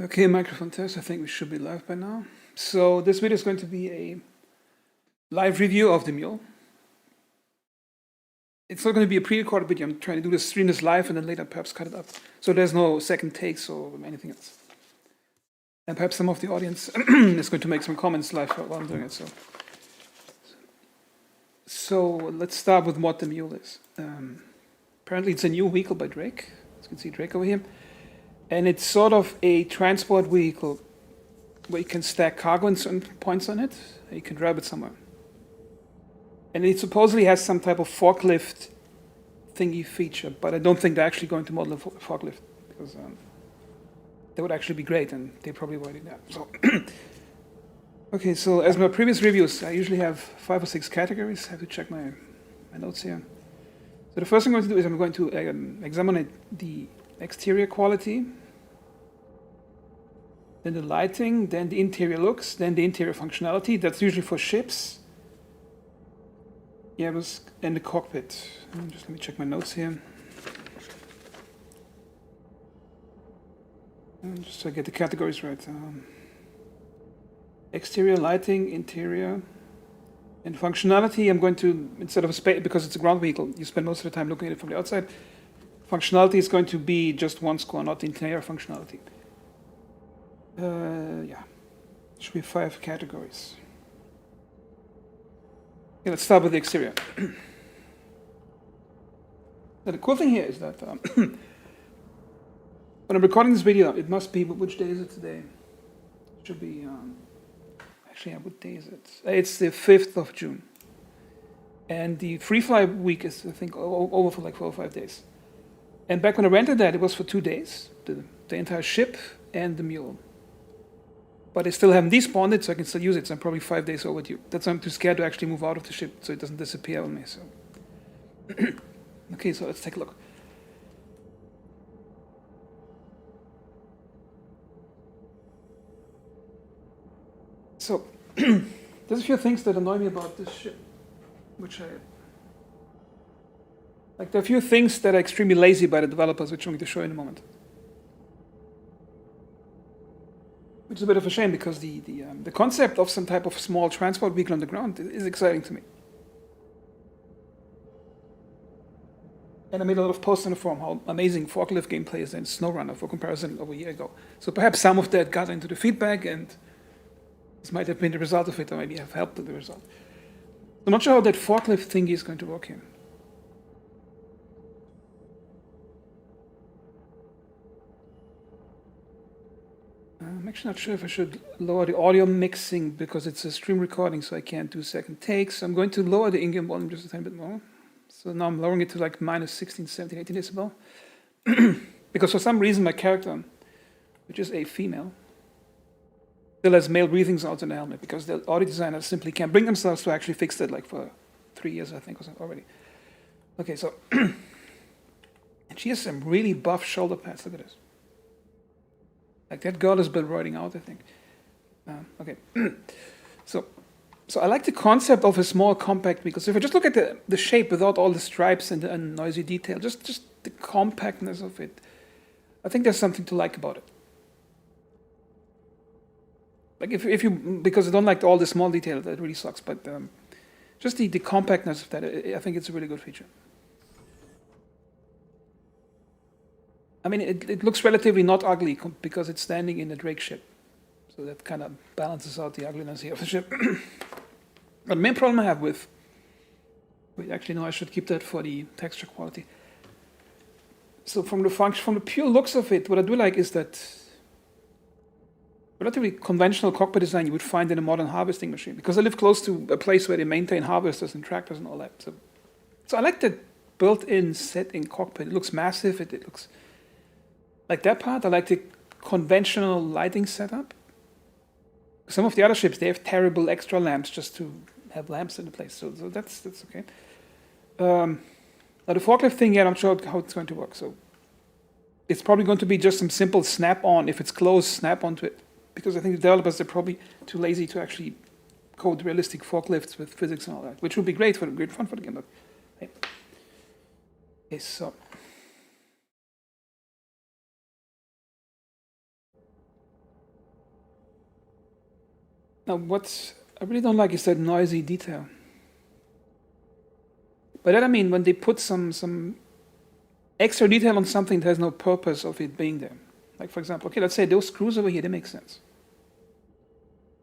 Okay, microphone test. I think we should be live by now. So this video is going to be a live review of the MULE. It's not going to be a pre-recorded video. I'm trying to stream this live and then later perhaps cut it up. So there's no second takes or anything else. And perhaps some of the audience is going to make some comments live while I'm doing it. So let's start with what the MULE is. Apparently it's a new vehicle by Drake. As you can see Drake over here. And it's sort of a transport vehicle where you can stack cargo in certain points on it, and you can drive it somewhere. And it supposedly has some type of forklift thingy feature, but I don't think they're actually going to model a forklift, because that would actually be great, and they probably already do that. So, okay, so as my previous reviews, I usually have 5 or 6 categories. I have to check my notes here. So the first thing I'm going to do is I'm going to examine the exterior quality, then the lighting, then the interior looks, then the interior functionality. That's usually for ships. Yeah, and the cockpit. Just let me check my notes here. And just so I get the categories right. Exterior, lighting, interior, and functionality. I'm going to, instead of a space, because it's a ground vehicle, you spend most of the time looking at it from the outside. Functionality is going to be just one score, not the entire functionality. Yeah, should be 5 categories. Okay, let's start with the exterior. Now, the cool thing here is that when I'm recording this video, it must be, which day is it today? It should be, actually, what day is it? It's the 5th of June. And the free fly week is, I think, over for like 4 or 5 days. And back when I rented that, it was for 2 days, the entire ship and the MULE. But I still haven't despawned it, so I can still use it. So I'm probably 5 days overdue. That's why I'm too scared to actually move out of the ship, so it doesn't disappear on me. So, okay, so let's take a look. So, there's a few things that annoy me about this ship, which there are a few things that are extremely lazy by the developers, which I'm going to show you in a moment. Which is a bit of a shame, because the concept of some type of small transport vehicle on the ground is exciting to me. And I made a lot of posts on the forum how amazing forklift gameplay is in SnowRunner for comparison over a year ago. So perhaps some of that got into the feedback, and this might have been the result of it, or maybe have helped the result. I'm not sure how that forklift thingy is going to work here. I'm actually not sure if I should lower the audio mixing, because it's a stream recording, so I can't do second takes. I'm going to lower the in-game volume just a tiny bit more. So now I'm lowering it to like minus 16, 17, 18 decibel. Because for some reason my character, which is a female, still has male breathing sounds in the helmet, because the audio designers simply can't bring themselves to actually fix that, like for 3 years, I think, or something already. Okay, so, and she has some really buff shoulder pads. Look at this. Like that girl has been riding out, I think. Okay, so I like the concept of a small compact, because if I just look at the shape without all the stripes and the noisy detail, just the compactness of it, I think there's something to like about it. Like if you, because I don't like all the small detail, that really sucks, but just the compactness of that, I think it's a really good feature. I mean, it looks relatively not ugly because it's standing in a Drake ship. So that kind of balances out the ugliness here of the ship. But the main problem I have with, wait, actually no, I should keep that for the texture quality. So from the pure looks of it, what I do like is that relatively conventional cockpit design you would find in a modern harvesting machine, because I live close to a place where they maintain harvesters and tractors and all that. So I like that built-in set-in cockpit. It looks massive. It looks like that part. I like the conventional lighting setup. Some of the other ships, they have terrible extra lamps just to have lamps in the place. So that's okay. Now the forklift thing, yeah, I'm not sure how it's going to work. So it's probably going to be just some simple snap-on. If it's closed, snap onto it. Because I think the developers are probably too lazy to actually code realistic forklifts with physics and all that, which would be great fun for the game. But hey. Okay, so now what I really don't like is that noisy detail. By that I mean when they put some extra detail on something that has no purpose of it being there. Like for example, okay, let's say those screws over here, they make sense.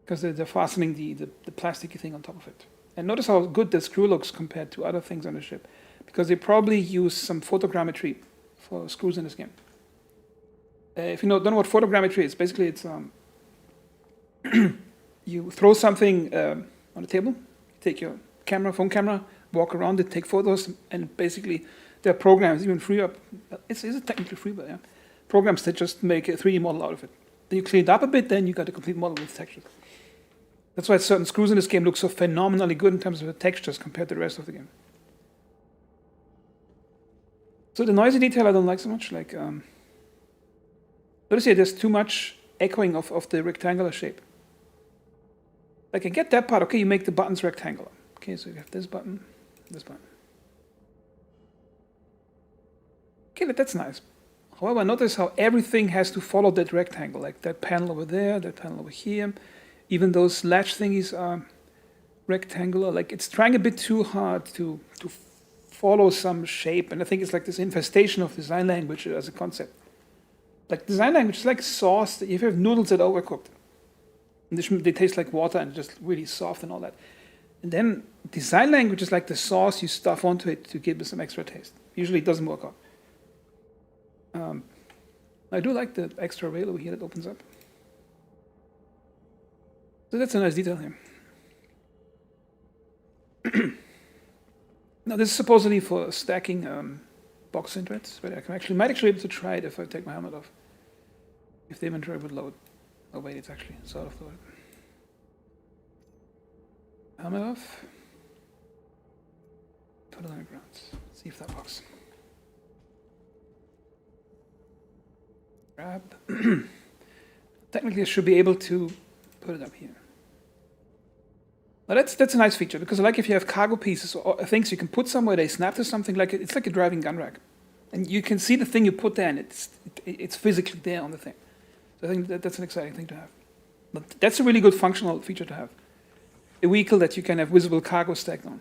Because they're fastening the plasticky thing on top of it. And notice how good the screw looks compared to other things on the ship. Because they probably use some photogrammetry for screws in this game. If you don't know what photogrammetry is, basically it's you throw something on the table, take your phone camera, walk around it, take photos, and basically there are programs, even free up, it's technically free, but yeah, programs that just make a 3D model out of it. Then you clean it up a bit, then you got a complete model with textures. That's why certain screws in this game look so phenomenally good in terms of the textures compared to the rest of the game. So the noisy detail I don't like so much. Like, notice here there's too much echoing of the rectangular shape. Like I get that part. Okay, you make the buttons rectangular. Okay, so you have this button, this button. Okay, that's nice. However, notice how everything has to follow that rectangle. Like that panel over there, that panel over here. Even those latch thingies are rectangular. Like it's trying a bit too hard to follow some shape. And I think it's like this infestation of design language as a concept. Like design language is like sauce. If you have noodles that are overcooked, and they taste like water and just really soft and all that. And then design language is like the sauce you stuff onto it to give it some extra taste. Usually it doesn't work out. I do like the extra rail over here that opens up. So that's a nice detail here. Now this is supposedly for stacking box inverts, but I might actually be able to try it if I take my helmet off. If the inventory would load. Oh wait, it's actually sort of loaded. Helmet off. Put it on the ground. See if that works. Grab. Technically I should be able to put it up here. Now that's a nice feature, because I like if you have cargo pieces or things you can put somewhere, they snap to something, like it's like a driving gun rack. And you can see the thing you put there, and it's physically there on the thing. So I think that's an exciting thing to have. But that's a really good functional feature to have. A vehicle that you can have visible cargo stacked on.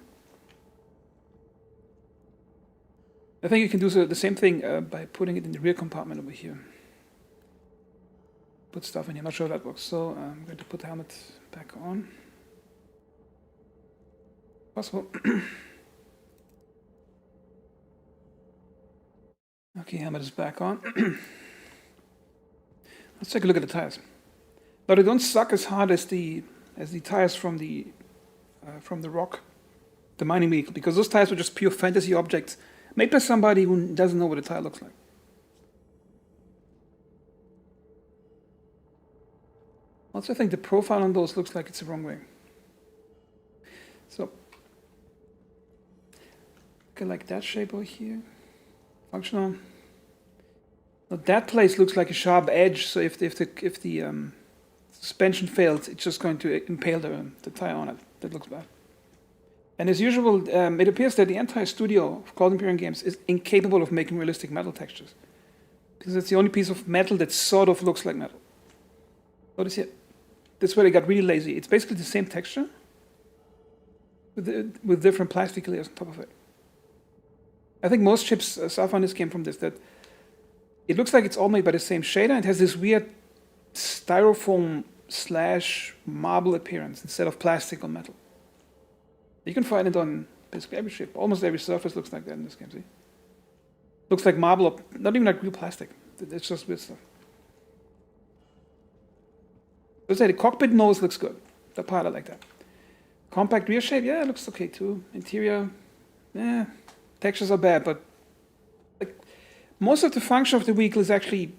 I think you can do the same thing by putting it in the rear compartment over here. Put stuff in here, I'm not sure if that works. So I'm going to put the helmet back on. Possible. Okay, helmet is back on. Let's take a look at the tires. Now they don't suck as hard as the tires from the Rock, the mining vehicle, because those tires were just pure fantasy objects made by somebody who doesn't know what a tire looks like. Also, I think the profile on those looks like it's the wrong way. So, okay, like that shape over here, functional. Now that place looks like a sharp edge, so if the suspension fails, it's just going to impale the tire on it. That looks bad. And as usual, it appears that the entire studio of Cloud Imperium Games is incapable of making realistic metal textures, because it's the only piece of metal that sort of looks like metal. Notice here, that's where they got really lazy. It's basically the same texture with different plastic layers on top of it. I think most chips suffer on this game from this, that it looks like it's all made by the same shader, and it has this weird styrofoam / marble appearance instead of plastic or metal. You can find it on basically every ship. Almost every surface looks like that in this game, see? Looks like marble, or not even like real plastic. It's just weird stuff. Let's say the cockpit nose looks good. The part I like that. Compact rear shape, yeah, it looks okay too. Interior, yeah, textures are bad, but like most of the function of the vehicle is actually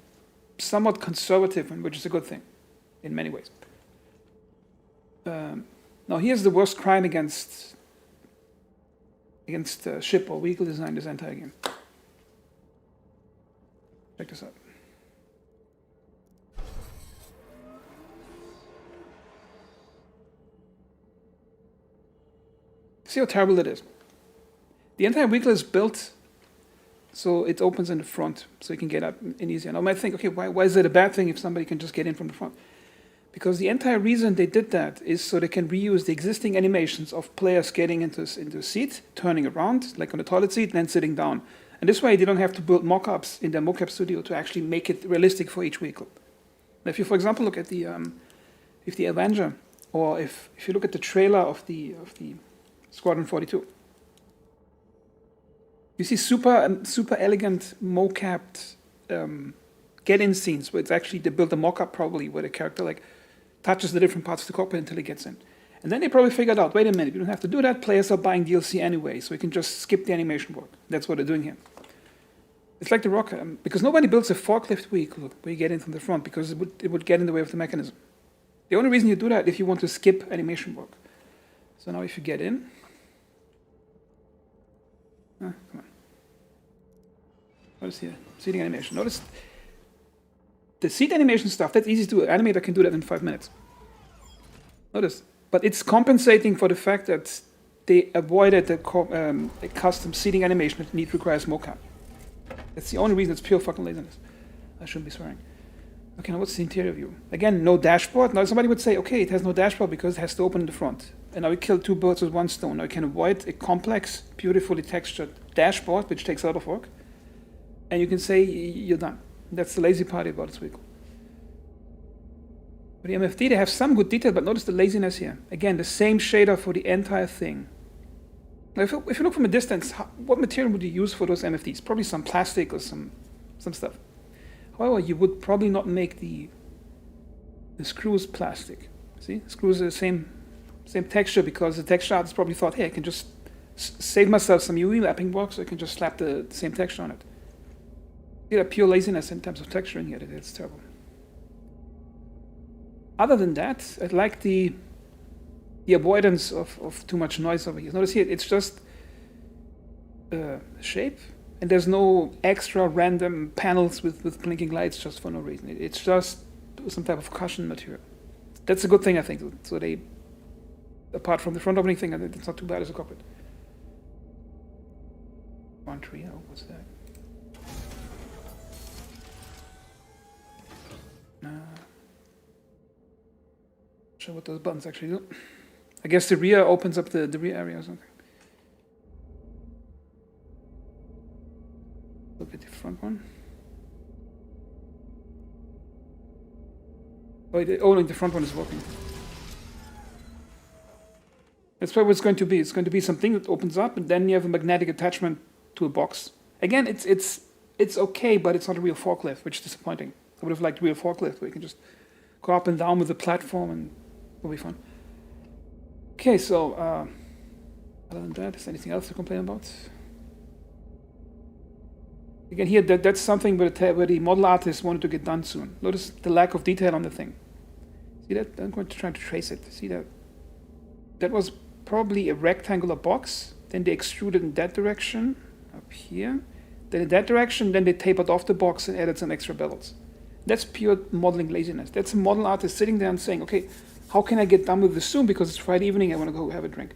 somewhat conservative, which is a good thing in many ways. Now here's the worst crime against ship or vehicle design this entire game. Check this out. See how terrible it is. The entire vehicle is built so it opens in the front, so you can get up in easier. Now you might think, okay, why is it a bad thing if somebody can just get in from the front? Because the entire reason they did that is so they can reuse the existing animations of players getting into a seat, turning around, like on the toilet seat, and then sitting down. And this way they don't have to build mock-ups in their mocap studio to actually make it realistic for each vehicle. Now, if you, for example, look at the Avenger, or if you look at the trailer of the Squadron 42, you see super elegant mocapped get-in scenes where it's actually they built a mock-up probably where the character like touches the different parts of the cockpit until he gets in. And then they probably figured out, wait a minute, we don't have to do that. Players are buying DLC anyway, so we can just skip the animation work. That's what they're doing here. It's like the rocket, because nobody builds a forklift vehicle where you get in from the front because it would get in the way of the mechanism. The only reason you do that is if you want to skip animation work. So now if you get in, come on. Notice here, seating animation. Notice the seat animation stuff, that's easy to do. An animator can do that in 5 minutes. Notice. But it's compensating for the fact that they avoided a custom seating animation that requires mocap. That's the only reason. It's pure fucking laziness. I shouldn't be swearing. Okay, now what's the interior view? Again, no dashboard. Now somebody would say, okay, it has no dashboard because it has to open in the front. And now we killed two birds with one stone. Now we can avoid a complex, beautifully textured dashboard, which takes a lot of work. And you can say you're done. That's the lazy part about this vehicle. For the MFD, they have some good detail, but notice the laziness here. Again, the same shader for the entire thing. Now, if you look from a distance, what material would you use for those MFDs? Probably some plastic or some stuff. However, you would probably not make the screws plastic. See, screws are the same texture because the texture artist probably thought, hey, I can just save myself some UV mapping work, so I can just slap the same texture on it. See that pure laziness in terms of texturing here. It's terrible. Other than that, I like the avoidance of too much noise over here. Notice here, it's just shape, and there's no extra random panels with blinking lights just for no reason. It's just some type of cushion material. That's a good thing, I think. So they, apart from the front opening thing, it's not too bad as a cockpit. One tree, oh, what's that? Sure what those buttons actually do. I guess the rear opens up the rear area or something. Look at the front one. Oh, the front one is working. That's what it's going to be. It's going to be something that opens up, and then you have a magnetic attachment to a box. Again, it's okay, but it's not a real forklift, which is disappointing. I would have liked a real forklift where you can just go up and down with the platform and it'll be fun. Okay, so other than that, is there anything else to complain about? Again, here that's something where the model artist wanted to get done soon. Notice the lack of detail on the thing. See that? I'm going to try to trace it. See that? That was probably a rectangular box. Then they extruded in that direction up here. Then in that direction, then they tapered off the box and added some extra bevels. That's pure modeling laziness. That's a model artist sitting there and saying, okay, how can I get done with this soon? Because it's Friday evening, I want to go have a drink.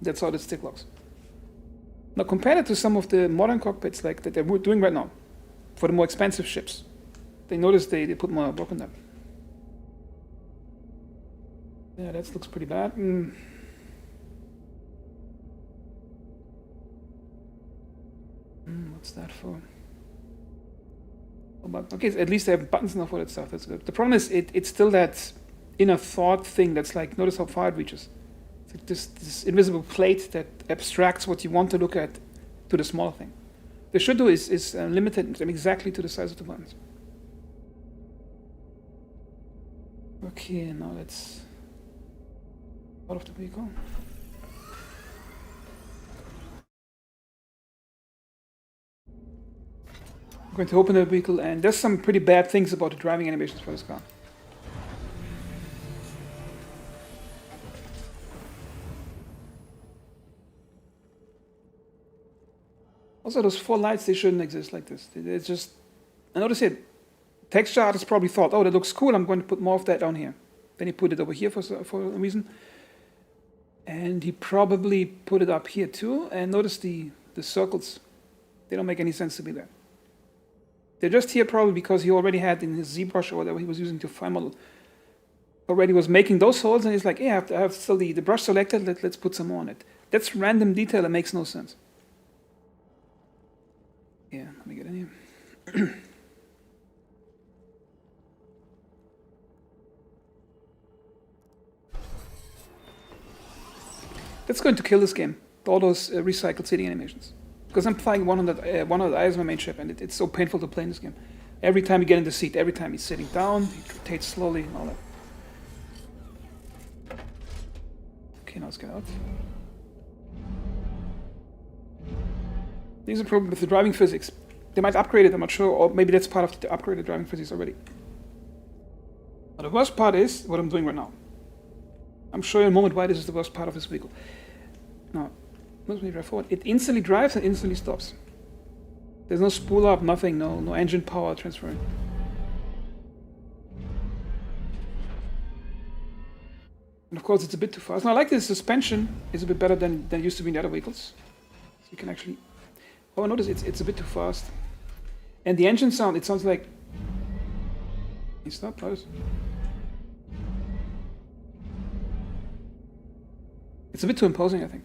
That's how this stick looks. Now compare it to some of the modern cockpits like that they're doing right now for the more expensive ships. They notice they put more work on them. Yeah, that looks pretty bad. What's that for? But okay, at least they have buttons now for that stuff. That's good. The problem is it's still that inner thought thing that's like, notice how far it reaches. It's like this invisible plate that abstracts what you want to look at to the smaller thing. What they should do is limit them exactly to the size of the buttons. Okay, now let's out of the vehicle. I'm going to open the vehicle, and there's some pretty bad things about the driving animations for this car. Also, those 4 lights, they shouldn't exist like this. It's just, I notice it. Texture artist probably thought, oh, that looks cool, I'm going to put more of that down here. Then he put it over here for a reason. And he probably put it up here too. And notice the circles, they don't make any sense to be there. They're just here probably because he already had in his ZBrush or whatever he was using to fine model, already was making those holes, and he's like, yeah, I have still the brush selected, let's put some more on it. That's random detail that makes no sense. Yeah, let me get in here. That's going to kill this game, all those recycled seating animations. Because I'm flying 100i as my main ship, and it's so painful to play in this game. Every time you get in the seat, every time he's sitting down, he rotates slowly and all that. Okay, now let's get out. There's a problem with the driving physics. They might upgrade it, I'm not sure, or maybe that's part of the upgraded driving physics already. But the worst part is what I'm doing right now. I'm showing in a moment why this is the worst part of this vehicle. Now, once we drive forward, it instantly drives and instantly stops. There's no spool up, nothing, no engine power transferring. And of course, it's a bit too fast. Now, I like this suspension is a bit better than it used to be in the other vehicles. So you can actually. Oh, notice it's a bit too fast. And the engine sound, it sounds like. He stopped, notice. It's a bit too imposing, I think.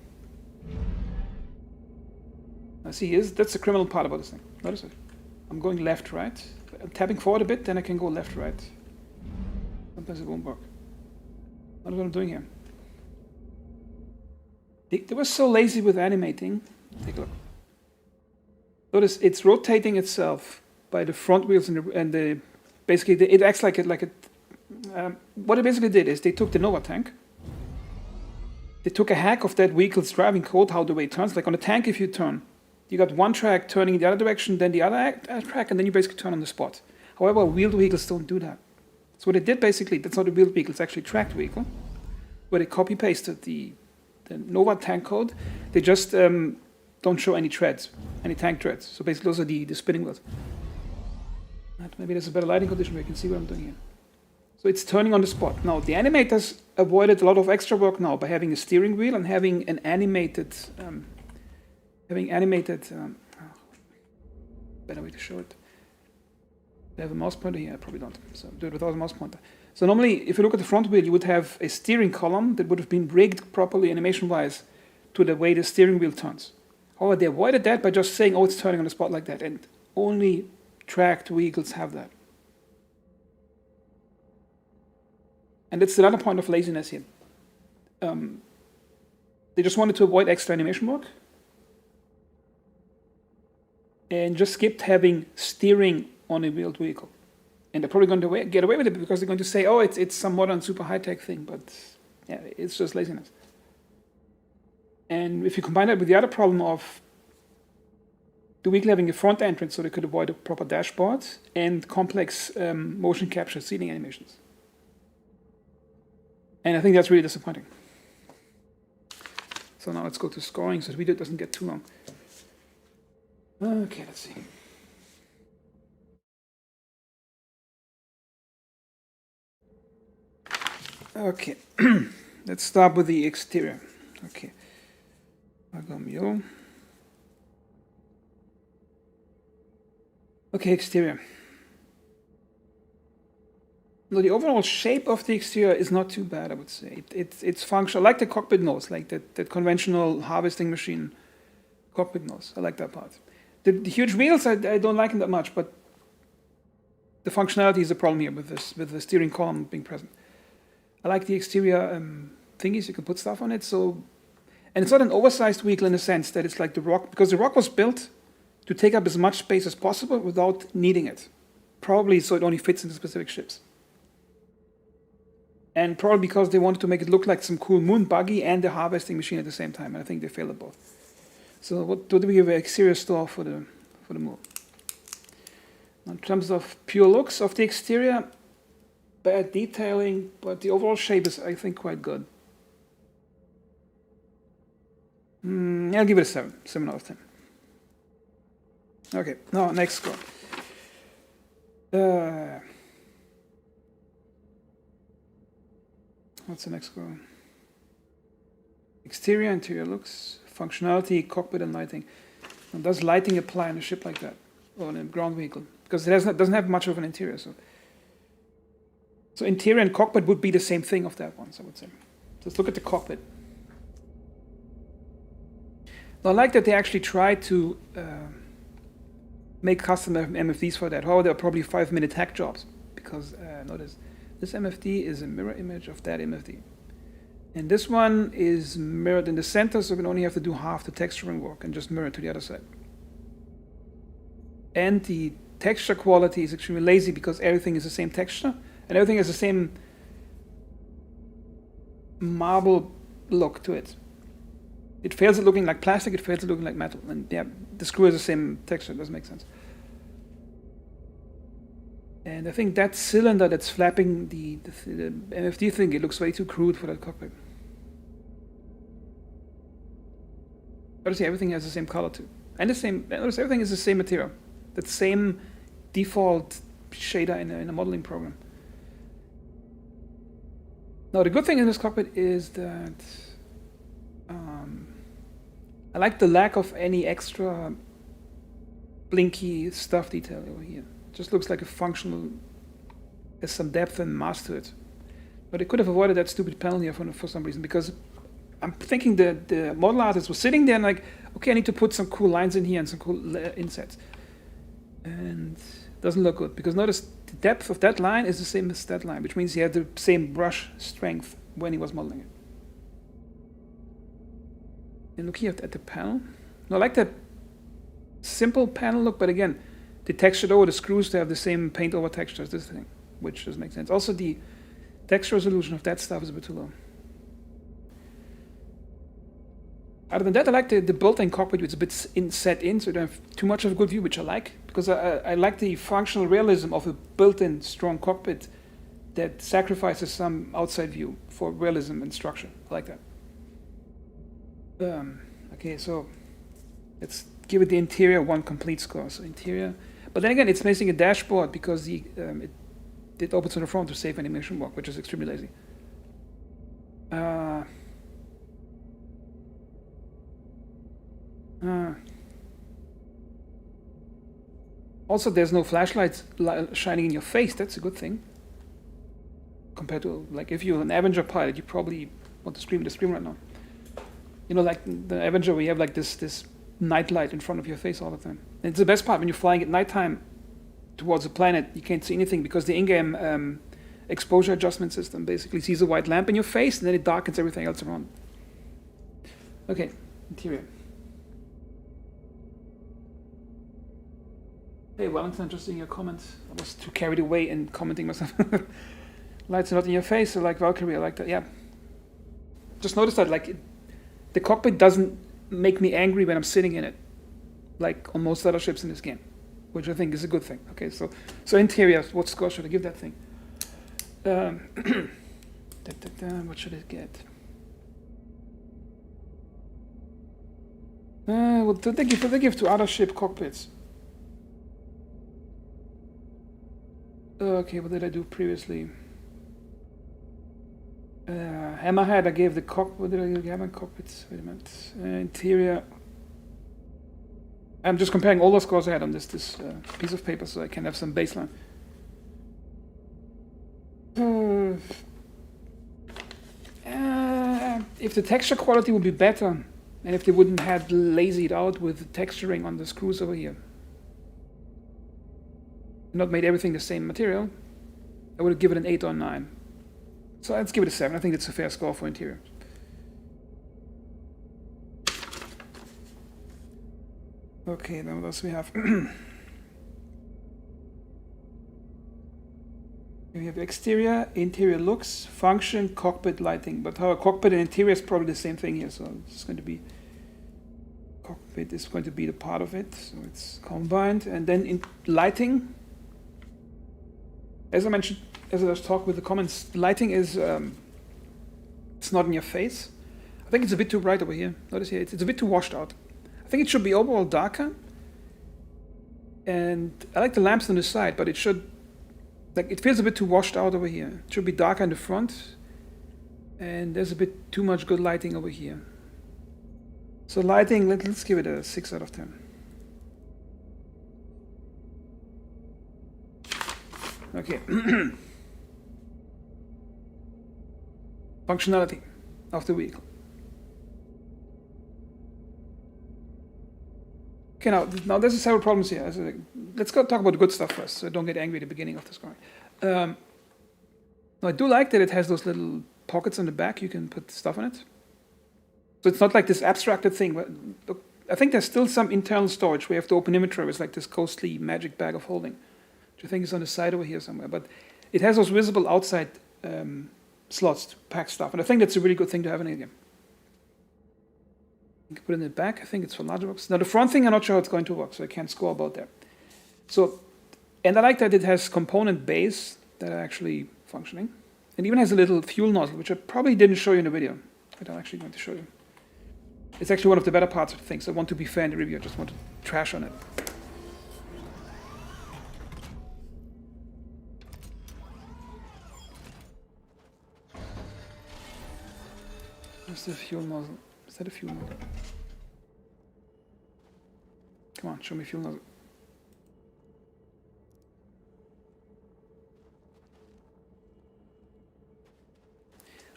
Now see, that's the criminal part about this thing. Notice it. I'm going left, right. I'm tapping forward a bit, then I can go left, right. Sometimes it won't work. Notice what I'm doing here. They were so lazy with animating. Take a look. Notice it's rotating itself by the front wheels and the basically it acts like it what it basically did is they took the Nova tank. They took a hack of that vehicle's driving code, how the way it turns. Like on a tank, if you turn, you got one track turning in the other direction, then the other track, and then you basically turn on the spot. However, wheeled vehicles don't do that. So what they did basically, that's not a wheeled vehicle, it's actually a tracked vehicle, where they copy-pasted the Nova tank code. They just don't show any treads, any tank treads. So basically those are the spinning wheels. Maybe there's a better lighting condition where you can see what I'm doing here. So it's turning on the spot. Now, the animators avoided a lot of extra work now by having a steering wheel and having an animated, better way to show it. They have a mouse pointer here? I probably don't. So do it without a mouse pointer. So normally, if you look at the front wheel, you would have a steering column that would have been rigged properly animation-wise to the way the steering wheel turns. However, they avoided that by just saying, oh, it's turning on the spot like that. And only tracked vehicles have that. And that's another point of laziness here. They just wanted to avoid extra animation work and just skipped having steering on a wheeled vehicle. And they're probably going to get away with it because they're going to say, oh, it's some modern super high-tech thing, but yeah, it's just laziness. And if you combine that with the other problem of the vehicle having a front entrance so they could avoid a proper dashboard and complex motion capture seating animations. And I think that's really disappointing. So now let's go to scoring so the video doesn't get too long. Okay, let's see. Okay, let's start with the exterior. Okay, I'll go MULE. Okay, exterior. No, the overall shape of the exterior is not too bad, I would say. It's functional. I like the cockpit nose, like that conventional harvesting machine cockpit nose. I like that part. The huge wheels, I don't like them that much, but the functionality is a problem here with the steering column being present. I like the exterior thingies, you can put stuff on it. So, and it's not an oversized vehicle in the sense that it's like the Rock, because the Rock was built to take up as much space as possible without needing it. Probably so it only fits into specific ships. And probably because they wanted to make it look like some cool moon buggy and the harvesting machine at the same time. And I think they failed at both. So what do we give a exterior store for the MULE? In terms of pure looks of the exterior, bad detailing, but the overall shape is, I think, quite good. I'll give it a 7 out of 10. Okay, now next score. What's the next score? Exterior, interior looks, functionality, cockpit, and lighting. And does lighting apply on a ship like that, or on a ground vehicle? Because it doesn't have much of an interior. So interior and cockpit would be the same thing of that one, I would say. Let's look at the cockpit. Now, I like that they actually tried to make custom MFDs for that. However, there are probably 5-minute hack jobs, because notice this MFD is a mirror image of that MFD. And this one is mirrored in the center, so we can only have to do half the texturing work and just mirror to the other side. And the texture quality is extremely lazy because everything is the same texture and everything has the same marble look to it. It fails at looking like plastic, it fails at looking like metal. And yeah, the screw has the same texture, it doesn't make sense. And I think that cylinder that's flapping the MFD thing, it looks way too crude for that cockpit. Obviously, everything has the same color too. And notice everything is the same material. That same default shader in a modeling program. Now, the good thing in this cockpit is that I like the lack of any extra blinky stuff detail over here. It just looks like a functional, there's some depth and mass to it. But I could have avoided that stupid panel here for some reason, because I'm thinking the model artist was sitting there and like, okay, I need to put some cool lines in here and some cool insets. And it doesn't look good, because notice the depth of that line is the same as that line, which means he had the same brush strength when he was modeling it. And look here at the panel. Now, I like that simple panel look, but again, the texture over the screws, they have the same paint over texture as this thing, which doesn't make sense. Also, the texture resolution of that stuff is a bit too low. Other than that, I like the built-in cockpit, which is a bit set in, so you don't have too much of a good view, which I like, because I like the functional realism of a built-in strong cockpit that sacrifices some outside view for realism and structure. I like that. Okay, so let's give it the interior one complete score. So interior, but then again, it's missing a dashboard because it opens on the front to save animation work, which is extremely lazy. Also, there's no flashlights shining in your face. That's a good thing. Compared to, like, if you're an Avenger pilot, you probably want to scream at the screen right now. You know, like the Avenger, where you have like this night light in front of your face all the time. And it's the best part when you're flying at nighttime towards a planet. You can't see anything because the in-game exposure adjustment system basically sees a white lamp in your face and then it darkens everything else around. Okay, interior. Hey, Wellington, just seeing your comments. I was too carried away in commenting myself. Lights are not in your face, so like Valkyrie, I like that. Yeah. Just notice that, like, the cockpit doesn't make me angry when I'm sitting in it, like on most other ships in this game, which I think is a good thing. Okay, so interior, what score should I give that thing? What should it get? What did they give to other ship cockpits? Okay, what did I do previously? Hammerhead, I gave the cockpit. What did I give Hammer cockpits? Wait a minute. Interior. I'm just comparing all the scores I had on this piece of paper so I can have some baseline. If the texture quality would be better, and if they wouldn't have lazied out with texturing on the screws over here, not made everything the same material, I would have given it an 8 or 9. So let's give it a 7. I think it's a fair score for interior. Okay, then what else we have? We have exterior, interior looks, function, cockpit lighting. But our cockpit and interior is probably the same thing here, so it's going to be cockpit is going to be the part of it, so it's combined. And then in lighting, as I mentioned, as I was talking with the comments, lighting is it's not in your face. I think it's a bit too bright over here. Notice here, it's a bit too washed out. I think it should be overall darker. And I like the lamps on the side, but it should, like, it feels a bit too washed out over here. It should be darker in the front. And there's a bit too much good lighting over here. So lighting, let's give it a 6 out of 10. Okay. Functionality of the vehicle. Okay, now there's several problems here. Let's go talk about the good stuff first, so don't get angry at the beginning of this drawing. Now I do like that it has those little pockets on the back. You can put stuff on it. So it's not like this abstracted thing. But look, I think there's still some internal storage where you have to open inventory. It's like this ghostly magic bag of holding, which I think is on the side over here somewhere. But it has those visible outside slots to pack stuff. And I think that's a really good thing to have in a game. You can put it in the back. I think it's for larger boxes. Now the front thing, I'm not sure how it's going to work, so I can't score about that. So, and I like that it has component bays that are actually functioning. It even has a little fuel nozzle, which I probably didn't show you in the video, but I'm actually going to show you. It's actually one of the better parts of the thing, so I want to be fair in the review. I just want to trash on it. Where's the fuel nozzle? Is that a fuel nozzle? Come on, show me fuel nozzle.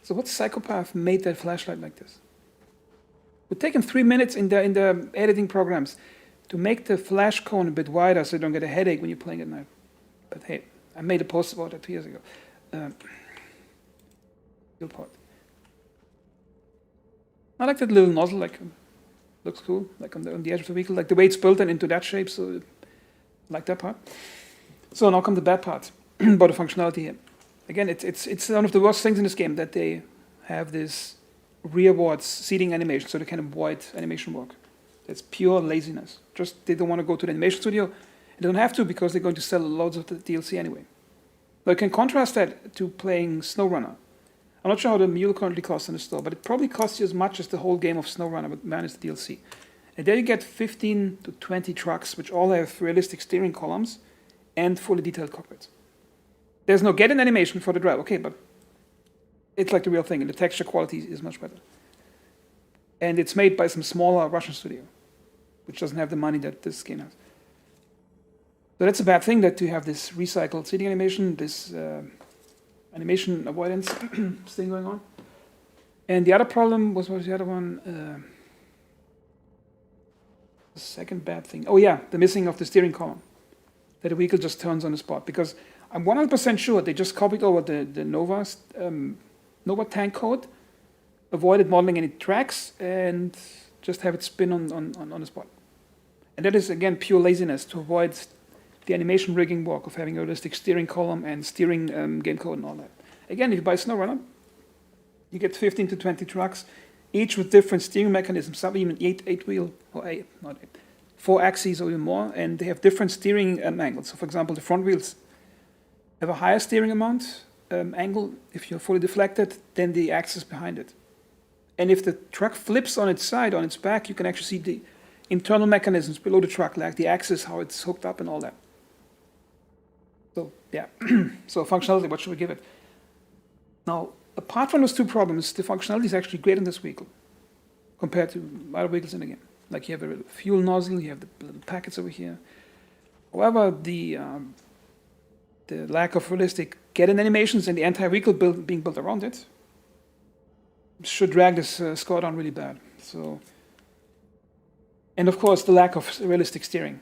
So what psychopath made that flashlight like this? It would take him 3 minutes in the editing programs to make the flash cone a bit wider so you don't get a headache when you're playing at night. But hey, I made a post about that 2 years ago. Fuel pod. I like that little nozzle, like, looks cool, like on the edge of the vehicle, like the way it's built and into that shape, so I like that part. So now come the bad part about the functionality here. Again, it's one of the worst things in this game that they have this rearwards seating animation, so they can avoid animation work. It's pure laziness. Just they don't want to go to the animation studio. They don't have to because they're going to sell loads of the DLC anyway. Now you can contrast that to playing SnowRunner. I'm not sure how the MULE currently costs in the store, but it probably costs you as much as the whole game of SnowRunner, but minus the DLC. And there you get 15 to 20 trucks, which all have realistic steering columns and fully detailed cockpits. There's no get-in animation for the drive, okay, but it's like the real thing, and the texture quality is much better. And it's made by some smaller Russian studio, which doesn't have the money that this game has. So that's a bad thing, that you have this recycled seating animation, this animation avoidance thing going on. And the other problem was, what was the other one? The second bad thing. Oh yeah, the missing of the steering column. That the vehicle just turns on the spot. Because I'm 100% sure they just copied over the Nova tank code, avoided modeling any tracks, and just have it spin on the spot. And that is, again, pure laziness to avoid the animation rigging work of having a realistic steering column and steering game code and all that. Again, if you buy SnowRunner, you get 15 to 20 trucks, each with different steering mechanisms, some even 4 axes or even more, and they have different steering angles. So for example, the front wheels have a higher steering angle if you're fully deflected than the axis behind it. And if the truck flips on its side, on its back, you can actually see the internal mechanisms below the truck, like the axis, how it's hooked up and all that. So yeah, so functionality, what should we give it? Now, apart from those two problems, the functionality is actually great in this vehicle compared to other vehicles in the game. Like you have a fuel nozzle, you have the little packets over here. However, the lack of realistic get-in animations and the entire vehicle being built around it should drag this score down really bad. So, and of course, the lack of realistic steering.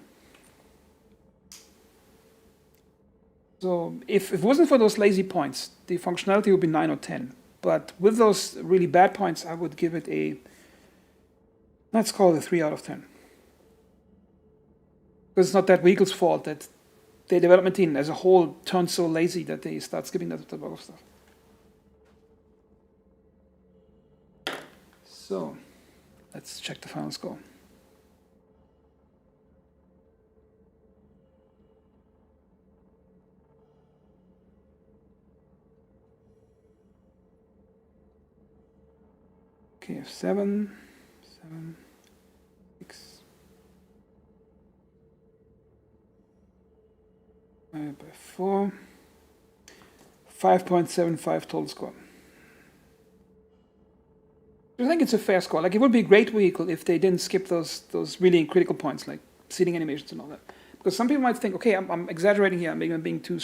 So if it wasn't for those lazy points, the functionality would be 9 or 10. But with those really bad points, I would give it let's call it a 3 out of 10. Because it's not that vehicle's fault that the development team as a whole turned so lazy that they start skipping that type of stuff. So let's check the final score. Okay, 7, 6. By 4. 5.75 total score. I think it's a fair score. Like, it would be a great vehicle if they didn't skip those really critical points, like seating animations and all that. Because some people might think, okay, I'm exaggerating here, I'm being too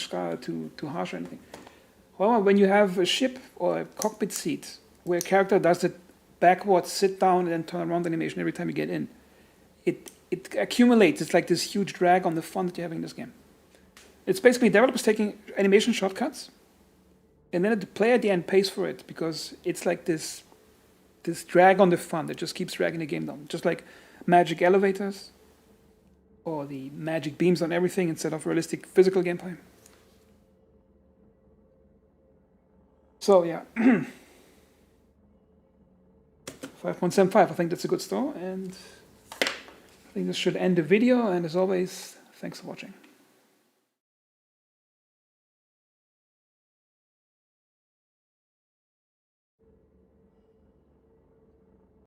harsh or anything. However, when you have a ship or a cockpit seat where a character does the backwards sit down and then turn around animation every time you get in, it accumulates. It's like this huge drag on the fun that you're having in this game. It's basically developers taking animation shortcuts, and then the player at the end pays for it because it's like this drag on the fun that just keeps dragging the game down. Just like magic elevators or the magic beams on everything instead of realistic physical gameplay. So yeah, 5.75, I think that's a good score, and I think this should end the video, and as always, thanks for watching.